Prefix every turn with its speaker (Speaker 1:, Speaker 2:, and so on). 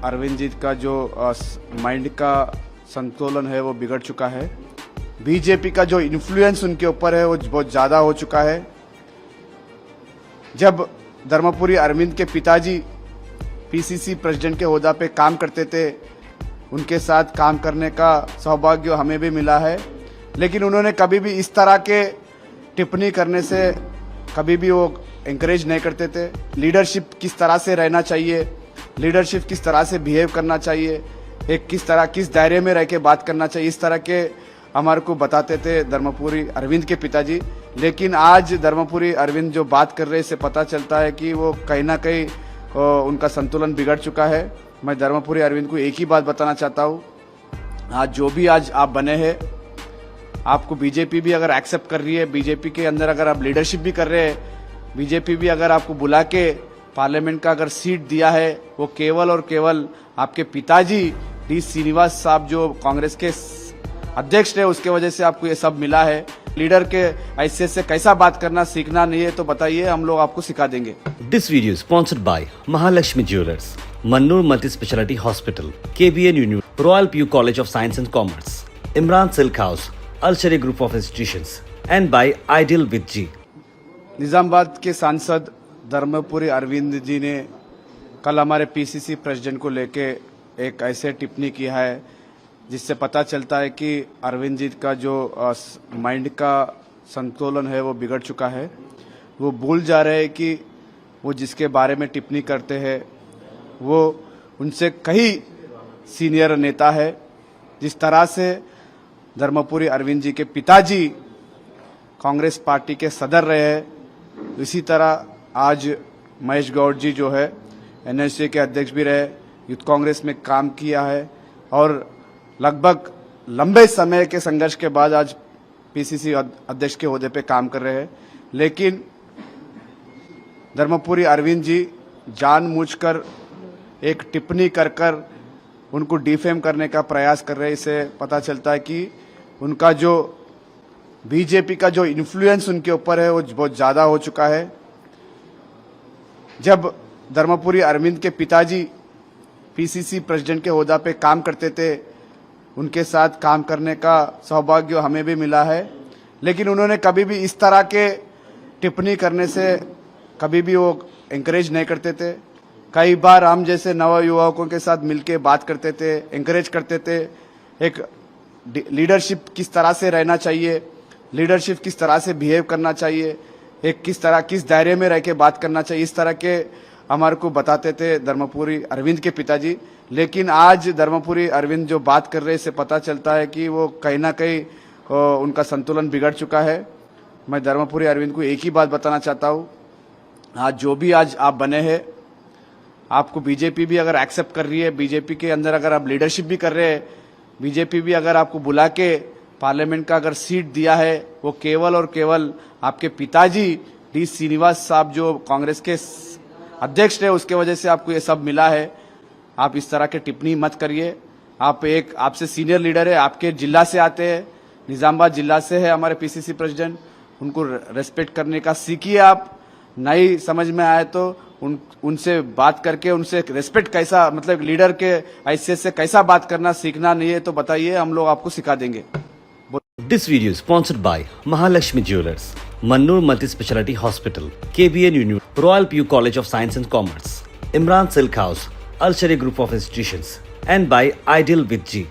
Speaker 1: अरविंद जी का जो माइंड का संतुलन है वो बिगड़ चुका है। बीजेपी का जो इन्फ्लुएंस उनके ऊपर है वो बहुत ज़्यादा हो चुका है। जब धर्मपुरी अरविंद के पिताजी पीसीसी प्रेसिडेंट के ओहदा पे काम करते थे, उनके साथ काम करने का सौभाग्य हमें भी मिला है, लेकिन उन्होंने कभी भी इस तरह के टिप्पणी करने से कभी भी वो एंकरेज नहीं करते थे। लीडरशिप किस तरह से रहना चाहिए, लीडरशिप किस तरह से बिहेव करना चाहिए, एक किस दायरे में रह के बात करना चाहिए, इस तरह के हमारे को बताते थे धर्मपुरी अरविंद के पिताजी। लेकिन आज धर्मपुरी अरविंद जो बात कर रहे हैं, इससे पता चलता है कि वो कहीं ना कहीं उनका संतुलन बिगड़ चुका है। मैं धर्मपुरी अरविंद को एक ही बात बताना चाहता हूँ, आज जो भी आज आप बने हैं, आपको बीजेपी भी अगर एक्सेप्ट कर रही है, बीजेपी के अंदर अगर आप लीडरशिप भी कर रहे हैं, बीजेपी भी अगर आपको बुला के पार्लियामेंट का अगर सीट दिया है, वो केवल और केवल आपके पिताजी डी श्रीनिवास साहब जो कांग्रेस के अध्यक्ष है, उसके वजह से आपको ये सब मिला है। लीडर के ऐसे से कैसा बात करना सीखना नहीं है तो बताइए, हम लोग आपको सिखा देंगे।
Speaker 2: This video is sponsored by Mahalakshmi Jewelers, Mannur Multi-Speciality Hospital, KBN University, Royal PU College of Science and Commerce, Imran Silk House, Al Sharia Group of Institutions, and by Ideal with G.
Speaker 1: Nizamabad के सांसद धर्मपुरी अरविंद जी ने कल हमारे PCC president को लेके एक ऐसे टिप्पणी किया है जिससे पता चलता है कि अरविंद जी का जो माइंड का संतुलन है वो बिगड़ चुका है। वो भूल जा रहे हैं कि वो जिसके बारे में टिप्पणी करते हैं वो उनसे कई सीनियर नेता है। जिस तरह से धर्मपुरी अरविंद जी के पिताजी कांग्रेस पार्टी के सदर रहे हैं, इसी तरह आज महेश गौड़ जी जो है एनएसए के अध्यक्ष भी रहे, यूथ कांग्रेस में काम किया है और लगभग लंबे समय के संघर्ष के बाद आज पीसीसी अध्यक्ष के ओहदे पे काम कर रहे हैं। लेकिन धर्मपुरी अरविंद जी जानबूझकर एक टिप्पणी कर उनको डिफेम करने का प्रयास कर रहे हैं। इससे पता चलता है कि उनका जो बीजेपी का जो इन्फ्लुएंस उनके ऊपर है वो बहुत ज़्यादा हो चुका है। जब धर्मपुरी अरविंद के पिताजी पीसीसी प्रेसिडेंट के ओहदा पे काम करते थे, उनके साथ काम करने का सौभाग्य हमें भी मिला है, लेकिन उन्होंने कभी भी इस तरह के टिप्पणी करने से कभी भी वो एंकरेज नहीं करते थे। कई बार हम जैसे नव युवकों के साथ मिलके बात करते थे, एंकरेज करते थे, एक लीडरशिप किस तरह से रहना चाहिए, लीडरशिप किस तरह से बिहेव करना चाहिए, एक किस दायरे में रह के बात करना चाहिए, इस तरह के हमारे को बताते थे धर्मपुरी अरविंद के पिताजी। लेकिन आज धर्मपुरी अरविंद जो बात कर रहे हैं, इससे पता चलता है कि वो कहीं ना कहीं उनका संतुलन बिगड़ चुका है। मैं धर्मपुरी अरविंद को एक ही बात बताना चाहता हूँ, आज जो भी आज आप बने हैं, आपको बीजेपी भी अगर एक्सेप्ट कर रही है, बीजेपी के अंदर अगर आप लीडरशिप भी कर रहे हैं, बीजेपी भी अगर आपको बुला के पार्लियामेंट का अगर सीट दिया है, वो केवल और केवल आपके पिताजी डी श्रीनिवास साहब जो कांग्रेस के अध्यक्ष है, उसके वजह से आपको ये सब मिला है। आप इस तरह के टिप्पणी मत करिए। आपसे सीनियर लीडर है, आपके जिला से आते हैं, निजामाबाद जिला से है हमारे पीसीसी प्रेसिडेंट, उनको रेस्पेक्ट करने का सीखिए। आप नहीं समझ में आए तो उनसे बात करके उनसे रेस्पेक्ट कैसा, मतलब लीडर के ऐसे से कैसा बात करना सीखना नहीं है तो बताइए, हम लोग आपको सिखा देंगे।
Speaker 2: This video is sponsored by Mahalakshmi Jewelers, Mannur Multi-Speciality Hospital, KBN University, Royal PU College of Science and Commerce, Imran Silk House, Al Sharia Group of Institutions, and by Ideal with G.